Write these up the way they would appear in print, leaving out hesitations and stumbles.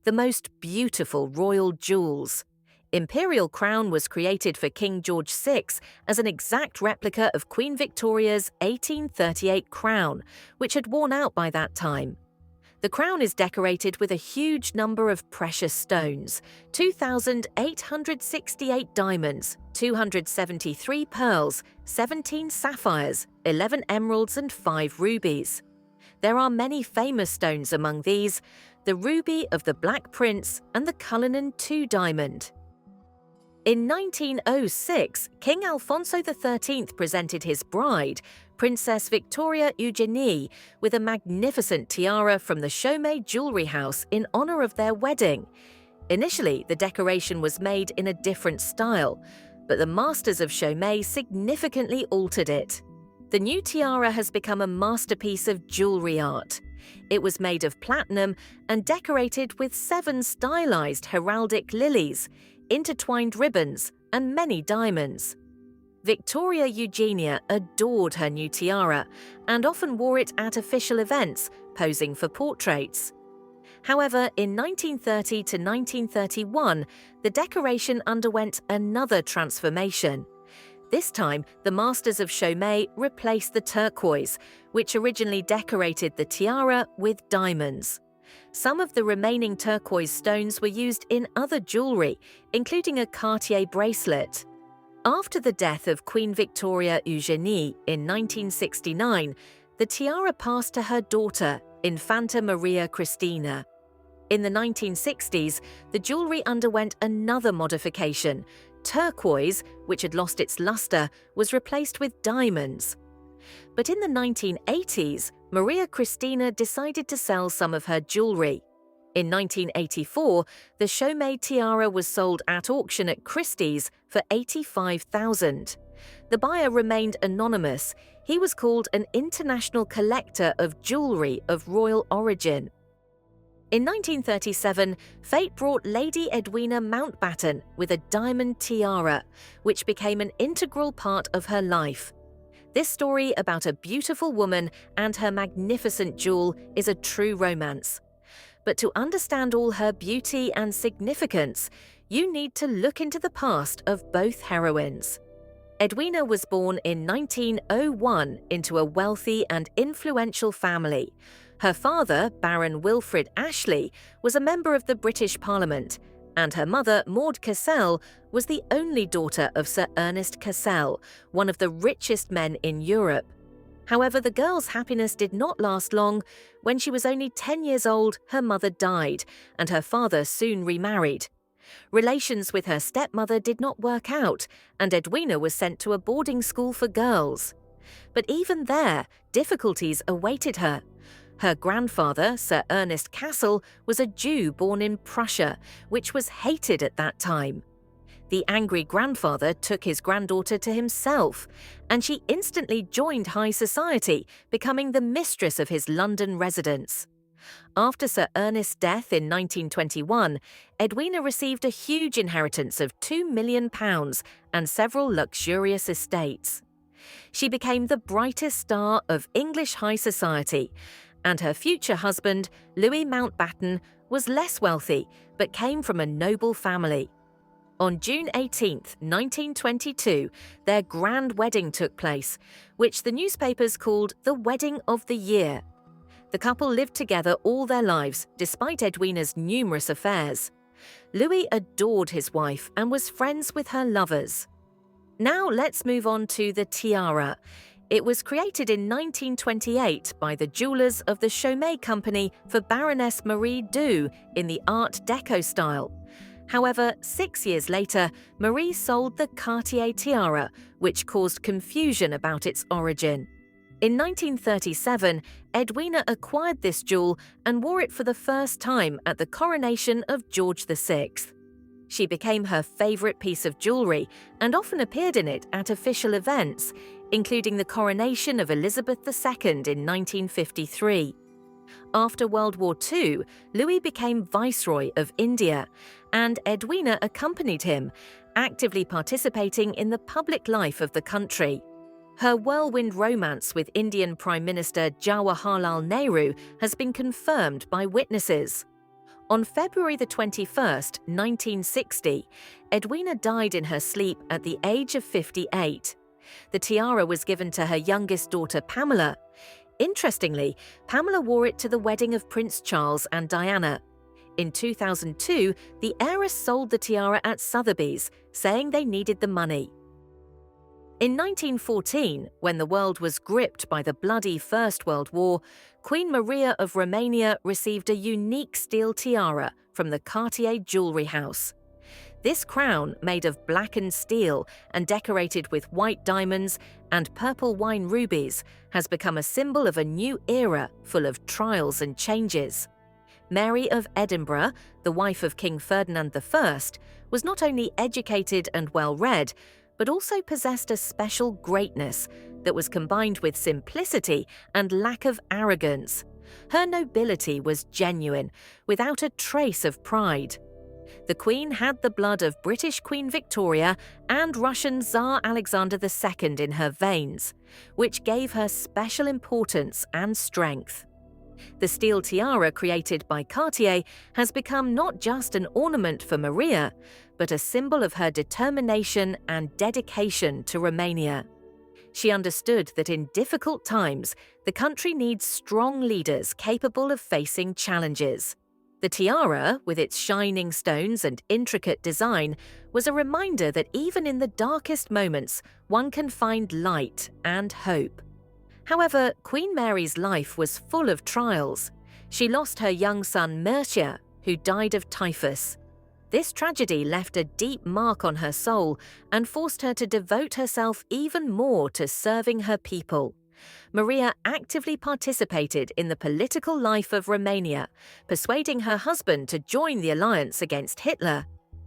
the most beautiful royal jewels. Imperial Crown was created for King George VI as an exact replica of Queen Victoria's 1838 crown, which had worn out by that time. The crown is decorated with a huge number of precious stones: 2,868 diamonds, 273 pearls, 17 sapphires, 11 emeralds and 5 rubies. There are many famous stones among these: the ruby of the Black Prince and the Cullinan II diamond. In 1906, King Alfonso XIII presented his bride, Princess Victoria Eugenie, with a magnificent tiara from the Chaumet Jewelry House in honor of their wedding. Initially, the decoration was made in a different style, but the masters of Chaumet significantly altered it. The new tiara has become a masterpiece of jewelry art. It was made of platinum and decorated with 7 stylized heraldic lilies, intertwined ribbons, and many diamonds. Victoria Eugenia adored her new tiara and often wore it at official events, posing for portraits. However, in 1930 to 1931, the decoration underwent another transformation. This time, the masters of Chaumet replaced the turquoise, which originally decorated the tiara, with diamonds. Some of the remaining turquoise stones were used in other jewelry, including a Cartier bracelet. After the death of Queen Victoria Eugenie in 1969, the tiara passed to her daughter, Infanta Maria Cristina. In the 1960s, the jewelry underwent another modification. Turquoise, which had lost its luster, was replaced with diamonds. But in the 1980s, Maria Cristina decided to sell some of her jewelry. In 1984, the Chaumet tiara was sold at auction at Christie's for $85,000. The buyer remained anonymous. He was called an international collector of jewelry of royal origin. In 1937, fate brought Lady Edwina Mountbatten with a diamond tiara, which became an integral part of her life. This story about a beautiful woman and her magnificent jewel is a true romance. But to understand all her beauty and significance, you need to look into the past of both heroines. Edwina was born in 1901 into a wealthy and influential family. Her father, Baron Wilfrid Ashley, was a member of the British Parliament, and her mother, Maud Cassell, was the only daughter of Sir Ernest Cassell, one of the richest men in Europe. However, the girl's happiness did not last long. When she was only 10 years old, her mother died, and her father soon remarried. Relations with her stepmother did not work out, and Edwina was sent to a boarding school for girls. But even there, difficulties awaited her. Her grandfather, Sir Ernest Cassell, was a Jew born in Prussia, which was hated at that time. The angry grandfather took his granddaughter to himself, and she instantly joined high society, becoming the mistress of his London residence. After Sir Ernest's death in 1921, Edwina received a huge inheritance of £2 million and several luxurious estates. She became the brightest star of English high society, and her future husband, Louis Mountbatten, was less wealthy but came from a noble family. On June 18, 1922, their grand wedding took place, which the newspapers called the Wedding of the Year. The couple lived together all their lives, despite Edwina's numerous affairs. Louis adored his wife and was friends with her lovers. Now let's move on to the tiara. It was created in 1928 by the jewelers of the Chaumet Company for Baroness Marie Dou in the Art Deco style. However, 6 years later, Marie sold the Cartier tiara, which caused confusion about its origin. In 1937, Edwina acquired this jewel and wore it for the first time at the coronation of George VI. She became her favorite piece of jewelry and often appeared in it at official events, including the coronation of Elizabeth II in 1953. After World War II, Louis became Viceroy of India, and Edwina accompanied him, actively participating in the public life of the country. Her whirlwind romance with Indian Prime Minister Jawaharlal Nehru has been confirmed by witnesses. On February the 21st, 1960, Edwina died in her sleep at the age of 58. The tiara was given to her youngest daughter, Pamela. Interestingly, Pamela wore it to the wedding of Prince Charles and Diana. In 2002, the heiress sold the tiara at Sotheby's, saying they needed the money. In 1914, when the world was gripped by the bloody First World War, Queen Maria of Romania received a unique steel tiara from the Cartier jewellery house. This crown, made of blackened steel and decorated with white diamonds and purple wine rubies, has become a symbol of a new era full of trials and changes. Mary of Edinburgh, the wife of King Ferdinand I, was not only educated and well-read, but also possessed a special greatness that was combined with simplicity and lack of arrogance. Her nobility was genuine, without a trace of pride. The Queen had the blood of British Queen Victoria and Russian Tsar Alexander II in her veins, which gave her special importance and strength. The steel tiara created by Cartier has become not just an ornament for Maria, but a symbol of her determination and dedication to Romania. She understood that in difficult times, the country needs strong leaders capable of facing challenges. The tiara, with its shining stones and intricate design, was a reminder that even in the darkest moments, one can find light and hope. However, Queen Mary's life was full of trials. She lost her young son Mircea, who died of typhus. This tragedy left a deep mark on her soul and forced her to devote herself even more to serving her people. Maria actively participated in the political life of Romania, persuading her husband to join the alliance against Hitler.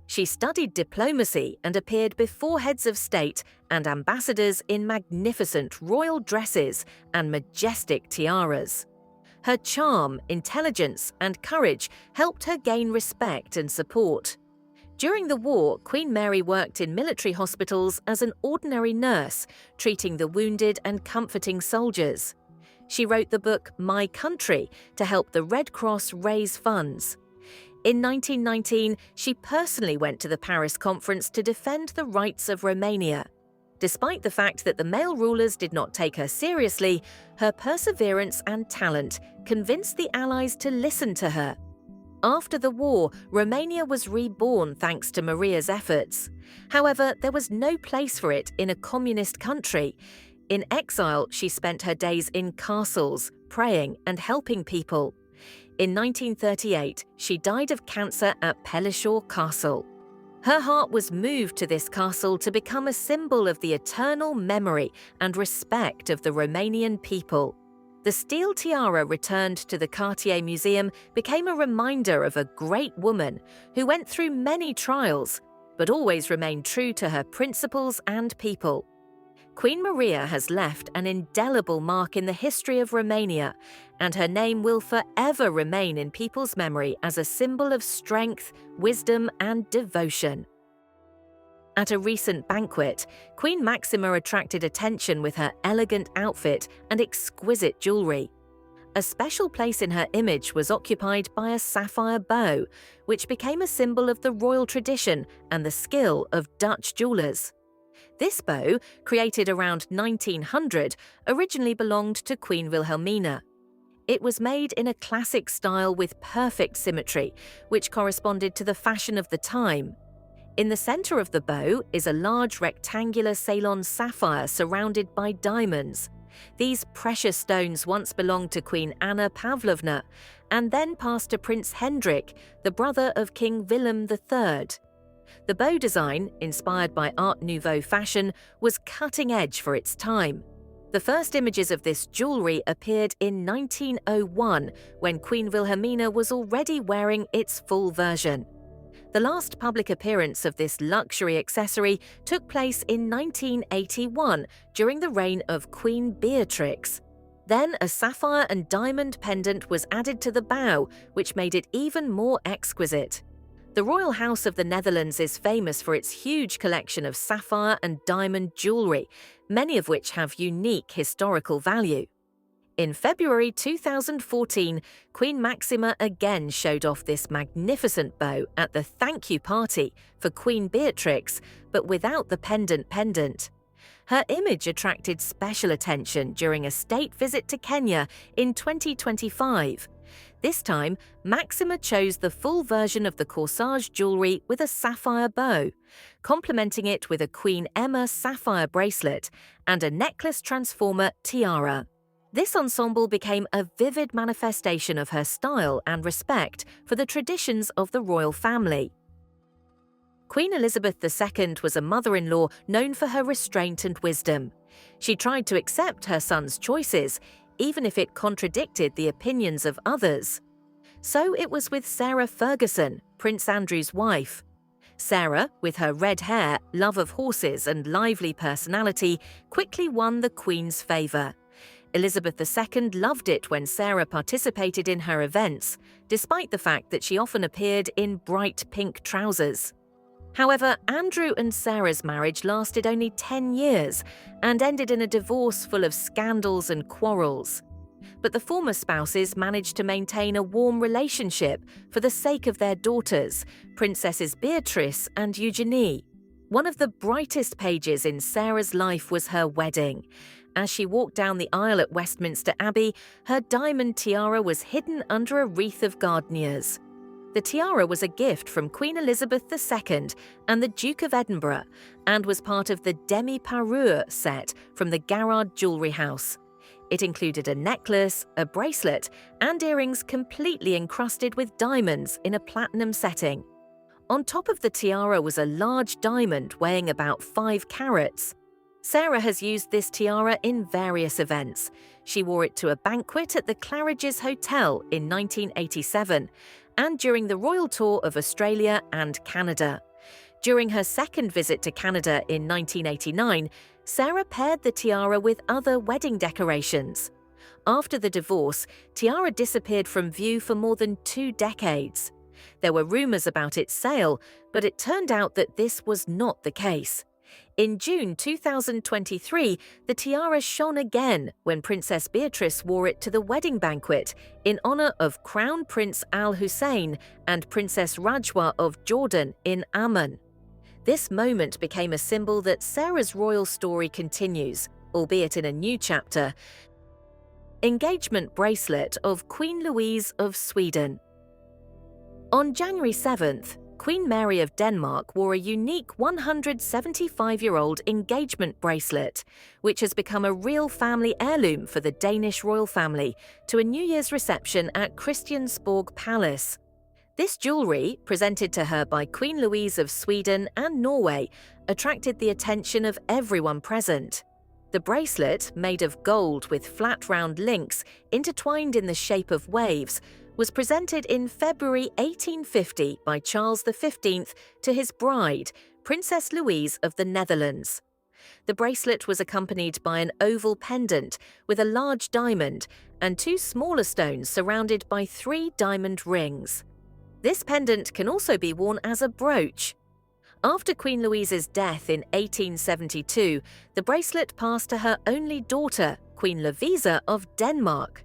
She studied diplomacy and appeared before heads of state and ambassadors in magnificent royal dresses and majestic tiaras. Her charm, intelligence, and courage helped her gain respect and support. During the war, Queen Mary worked in military hospitals as an ordinary nurse, treating the wounded and comforting soldiers. She wrote the book My Country to help the Red Cross raise funds. In 1919, she personally went to the Paris conference to defend the rights of Romania. Despite the fact that the male rulers did not take her seriously, her perseverance and talent convinced the Allies to listen to her. After the war, Romania was reborn thanks to Maria's efforts. However, there was no place for it in a communist country. In exile, she spent her days in castles, praying and helping people. In 1938, she died of cancer at Pellishaw Castle. Her heart was moved to this castle to become a symbol of the eternal memory and respect of the Romanian people. The steel tiara returned to the Cartier Museum became a reminder of a great woman who went through many trials, but always remained true to her principles and people. Queen Maria has left an indelible mark in the history of Romania, and her name will forever remain in people's memory as a symbol of strength, wisdom, and devotion. At a recent banquet, Queen Maxima attracted attention with her elegant outfit and exquisite jewellery. A special place in her image was occupied by a sapphire bow, which became a symbol of the royal tradition and the skill of Dutch jewellers. This bow, created around 1900, originally belonged to Queen Wilhelmina. It was made in a classic style with perfect symmetry, which corresponded to the fashion of the time. In the center of the bow is a large rectangular Ceylon sapphire surrounded by diamonds. These precious stones once belonged to Queen Anna Pavlovna and then passed to Prince Hendrik, the brother of King Willem III. The bow design, inspired by Art Nouveau fashion, was cutting edge for its time. The first images of this jewellery appeared in 1901, when Queen Wilhelmina was already wearing its full version. The last public appearance of this luxury accessory took place in 1981 during the reign of Queen Beatrix. Then a sapphire and diamond pendant was added to the bow, which made it even more exquisite. The Royal House of the Netherlands is famous for its huge collection of sapphire and diamond jewellery, many of which have unique historical value. In February 2014, Queen Maxima again showed off this magnificent bow at the thank you party for Queen Beatrix, but without the pendant. Her image attracted special attention during a state visit to Kenya in 2025. This time, Maxima chose the full version of the corsage jewellery with a sapphire bow, complementing it with a Queen Emma sapphire bracelet and a necklace transformer tiara. This ensemble became a vivid manifestation of her style and respect for the traditions of the royal family. Queen Elizabeth II was a mother-in-law known for her restraint and wisdom. She tried to accept her son's choices, even if it contradicted the opinions of others. So it was with Sarah Ferguson, Prince Andrew's wife. Sarah, with her red hair, love of horses and lively personality, quickly won the Queen's favour. Elizabeth II loved it when Sarah participated in her events, despite the fact that she often appeared in bright pink trousers. However, Andrew and Sarah's marriage lasted only 10 years and ended in a divorce full of scandals and quarrels. But the former spouses managed to maintain a warm relationship for the sake of their daughters, Princesses Beatrice and Eugenie. One of the brightest pages in Sarah's life was her wedding. As she walked down the aisle at Westminster Abbey, her diamond tiara was hidden under a wreath of gardenias. The tiara was a gift from Queen Elizabeth II and the Duke of Edinburgh and was part of the demi-parure set from the Garrard Jewelry House. It included a necklace, a bracelet, and earrings completely encrusted with diamonds in a platinum setting. On top of the tiara was a large diamond weighing about 5 carats. Sarah has used this tiara in various events. She wore it to a banquet at the Claridge's Hotel in 1987 and during the royal tour of Australia and Canada. During her second visit to Canada in 1989, Sarah paired the tiara with other wedding decorations. After the divorce, tiara disappeared from view for more than 2 decades. There were rumours about its sale, but it turned out that this was not the case. In June 2023, the tiara shone again when Princess Beatrice wore it to the wedding banquet in honour of Crown Prince Al Hussein and Princess Rajwa of Jordan in Amman. This moment became a symbol that Sarah's royal story continues, albeit in a new chapter. Engagement bracelet of Queen Louise of Sweden. On January 7th, Queen Mary of Denmark wore a unique 175-year-old engagement bracelet, which has become a real family heirloom for the Danish royal family, to a New Year's reception at Christiansborg Palace. This jewellery, presented to her by Queen Louise of Sweden and Norway, attracted the attention of everyone present. The bracelet, made of gold with flat round links intertwined in the shape of waves, was presented in February 1850 by Charles V to his bride, Princess Louise of the Netherlands. The bracelet was accompanied by an oval pendant with a large diamond and 2 smaller stones surrounded by 3 diamond rings. This pendant can also be worn as a brooch. After Queen Louise's death in 1872, the bracelet passed to her only daughter, Queen Lovisa of Denmark.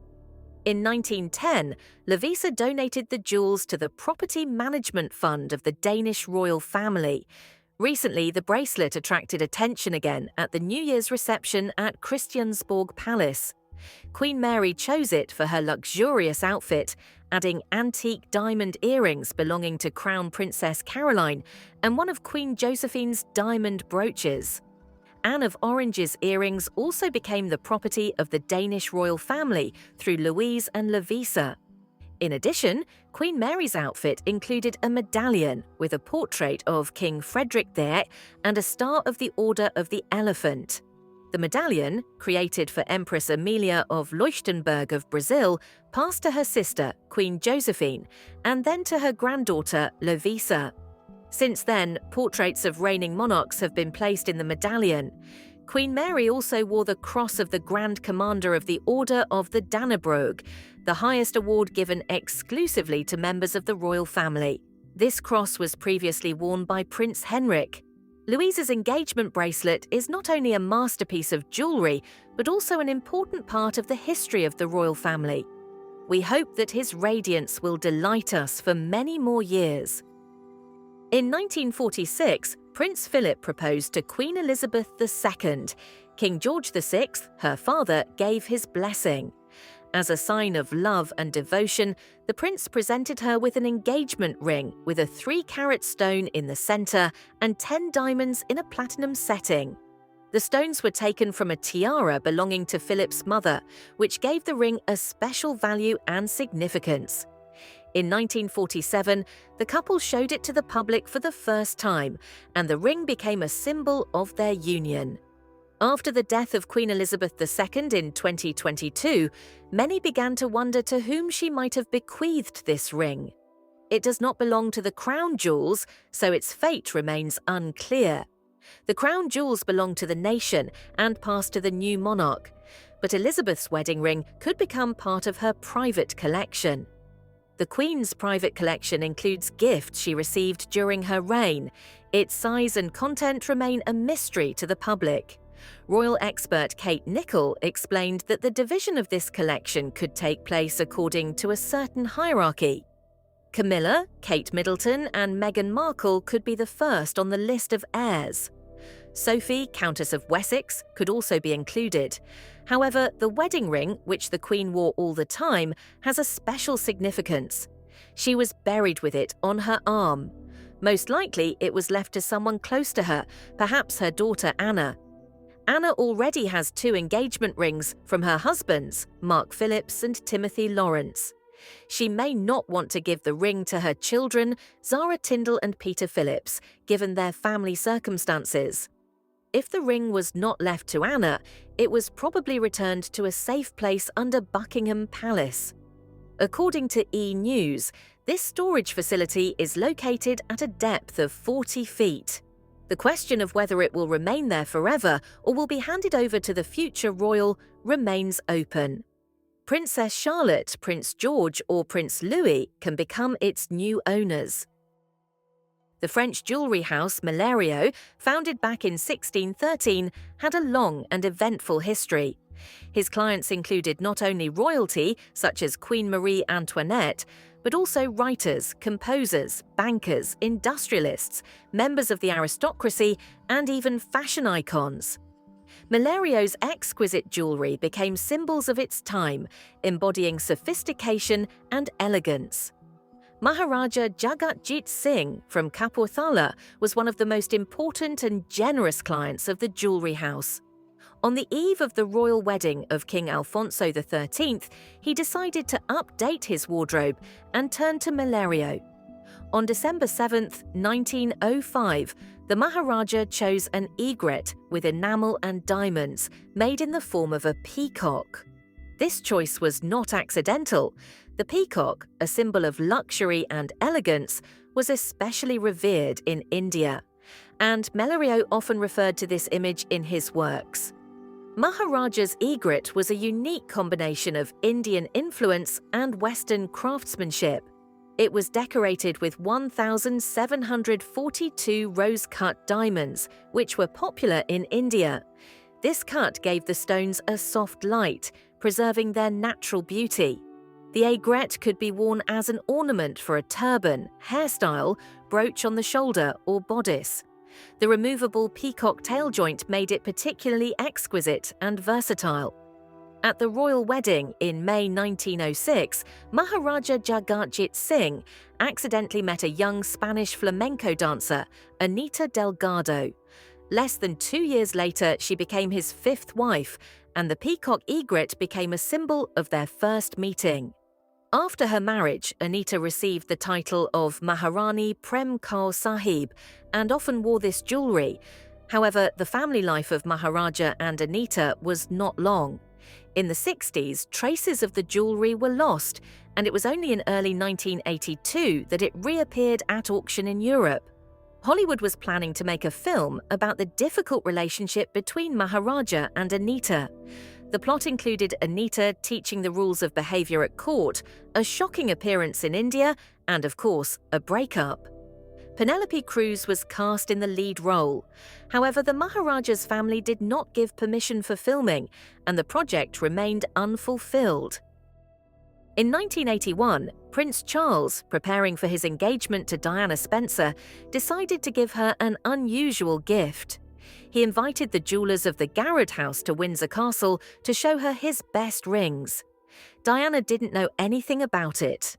In 1910, Lovisa donated the jewels to the Property Management Fund of the Danish royal family. Recently, the bracelet attracted attention again at the New Year's reception at Christiansborg Palace. Queen Mary chose it for her luxurious outfit, adding antique diamond earrings belonging to Crown Princess Caroline and one of Queen Josephine's diamond brooches. Anne of Orange's earrings also became the property of the Danish royal family through Louise and Lovisa. In addition, Queen Mary's outfit included a medallion with a portrait of King Frederick VIII and a star of the Order of the Elephant. The medallion, created for Empress Amelia of Leuchtenberg of Brazil, passed to her sister, Queen Josephine, and then to her granddaughter, Lovisa. Since then, portraits of reigning monarchs have been placed in the medallion. Queen Mary also wore the Cross of the Grand Commander of the Order of the Dannebrog, the highest award given exclusively to members of the royal family. This cross was previously worn by Prince Henrik. Louise's engagement bracelet is not only a masterpiece of jewellery, but also an important part of the history of the royal family. We hope that his radiance will delight us for many more years. In 1946, Prince Philip proposed to Queen Elizabeth II. King George VI, her father, gave his blessing. As a sign of love and devotion, the prince presented her with an engagement ring with a 3-carat stone in the centre and 10 diamonds in a platinum setting. The stones were taken from a tiara belonging to Philip's mother, which gave the ring a special value and significance. In 1947, the couple showed it to the public for the first time, and the ring became a symbol of their union. After the death of Queen Elizabeth II in 2022, many began to wonder to whom she might have bequeathed this ring. It does not belong to the crown jewels, so its fate remains unclear. The crown jewels belong to the nation and pass to the new monarch, but Elizabeth's wedding ring could become part of her private collection. The Queen's private collection includes gifts she received during her reign. Its size and content remain a mystery to the public. Royal expert Kate Nicholl explained that the division of this collection could take place according to a certain hierarchy. Camilla, Kate Middleton, and Meghan Markle could be the first on the list of heirs. Sophie, Countess of Wessex, could also be included. However, the wedding ring, which the Queen wore all the time, has a special significance. She was buried with it on her arm. Most likely, it was left to someone close to her, perhaps her daughter Anna. Anna already has 2 engagement rings from her husbands, Mark Phillips and Timothy Lawrence. She may not want to give the ring to her children, Zara Tindall and Peter Phillips, given their family circumstances. If the ring was not left to Anna, it was probably returned to a safe place under Buckingham Palace. According to E! News, this storage facility is located at a depth of 40 feet. The question of whether it will remain there forever or will be handed over to the future royal remains open. Princess Charlotte, Prince George, or Prince Louis can become its new owners. The French jewellery house Maharaja, founded back in 1613, had a long and eventful history. His clients included not only royalty, such as Queen Marie Antoinette, but also writers, composers, bankers, industrialists, members of the aristocracy, and even fashion icons. Maharaja's exquisite jewellery became symbols of its time, embodying sophistication and elegance. Maharaja Jagatjit Singh from Kapurthala was one of the most important and generous clients of the jewellery house. On the eve of the royal wedding of King Alfonso XIII, he decided to update his wardrobe and turn to Maharaja. On December 7, 1905, the Maharaja chose an egret with enamel and diamonds made in the form of a peacock. This choice was not accidental. The peacock, a symbol of luxury and elegance, was especially revered in India, and Maharaja often referred to this image in his works. Maharaja's egret was a unique combination of Indian influence and Western craftsmanship. It was decorated with 1,742 rose-cut diamonds, which were popular in India. This cut gave the stones a soft light, preserving their natural beauty. The egret could be worn as an ornament for a turban, hairstyle, brooch on the shoulder, or bodice. The removable peacock tail joint made it particularly exquisite and versatile. At the royal wedding in May 1906, Maharaja Jagatjit Singh accidentally met a young Spanish flamenco dancer, Anita Delgado. Less than 2 years later, she became his 5th wife, and the peacock egret became a symbol of their first meeting. After her marriage, Anita received the title of Maharani Prem Kaur Sahib and often wore this jewellery. However, the family life of Maharaja and Anita was not long. In the 60s, traces of the jewellery were lost, and it was only in early 1982 that it reappeared at auction in Europe. Hollywood was planning to make a film about the difficult relationship between Maharaja and Anita. The plot included Anita teaching the rules of behaviour at court, a shocking appearance in India, and of course, a breakup. Penelope Cruz was cast in the lead role. However, the Maharaja's family did not give permission for filming, and the project remained unfulfilled. In 1981, Prince Charles, preparing for his engagement to Diana Spencer, decided to give her an unusual gift. He invited the jewelers of the Garrard House to Windsor Castle to show her his best rings. Diana didn't know anything about it.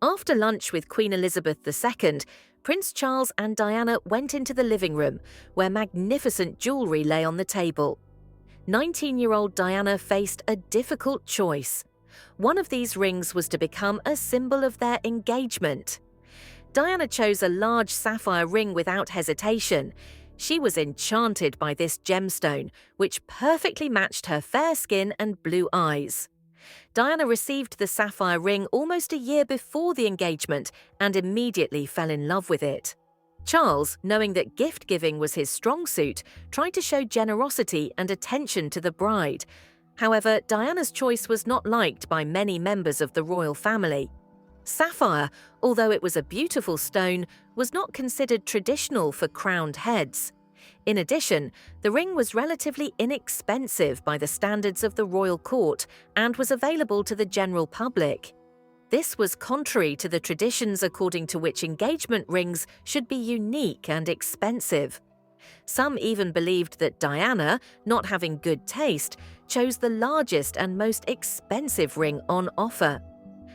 After lunch with Queen Elizabeth II, Prince Charles and Diana went into the living room, where magnificent jewellery lay on the table. 19-year-old Diana faced a difficult choice. One of these rings was to become a symbol of their engagement. Diana chose a large sapphire ring without hesitation. She was enchanted by this gemstone, which perfectly matched her fair skin and blue eyes. Diana received the sapphire ring almost a year before the engagement and immediately fell in love with it. Charles, knowing that gift-giving was his strong suit, tried to show generosity and attention to the bride. However, Diana's choice was not liked by many members of the royal family. Sapphire, although it was a beautiful stone, was not considered traditional for crowned heads. In addition, the ring was relatively inexpensive by the standards of the royal court and was available to the general public. This was contrary to the traditions according to which engagement rings should be unique and expensive. Some even believed that Diana, not having good taste, chose the largest and most expensive ring on offer.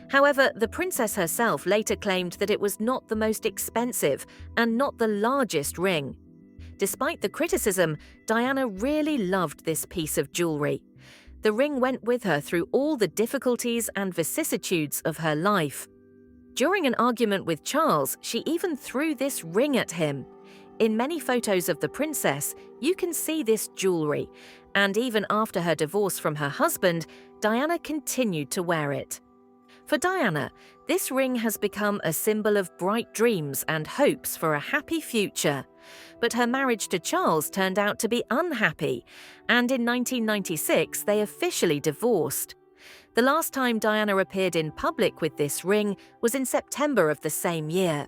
However, the princess herself later claimed that it was not the most expensive and not the largest ring. Despite the criticism, Diana really loved this piece of jewellery. The ring went with her through all the difficulties and vicissitudes of her life. During an argument with Charles, she even threw this ring at him. In many photos of the princess, you can see this jewellery, and even after her divorce from her husband, Diana continued to wear it. For Diana, this ring has become a symbol of bright dreams and hopes for a happy future. But her marriage to Charles turned out to be unhappy, and in 1996 they officially divorced. The last time Diana appeared in public with this ring was in September of the same year.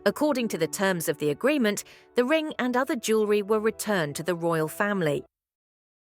According to the terms of the agreement, the ring and other jewellery were returned to the royal family.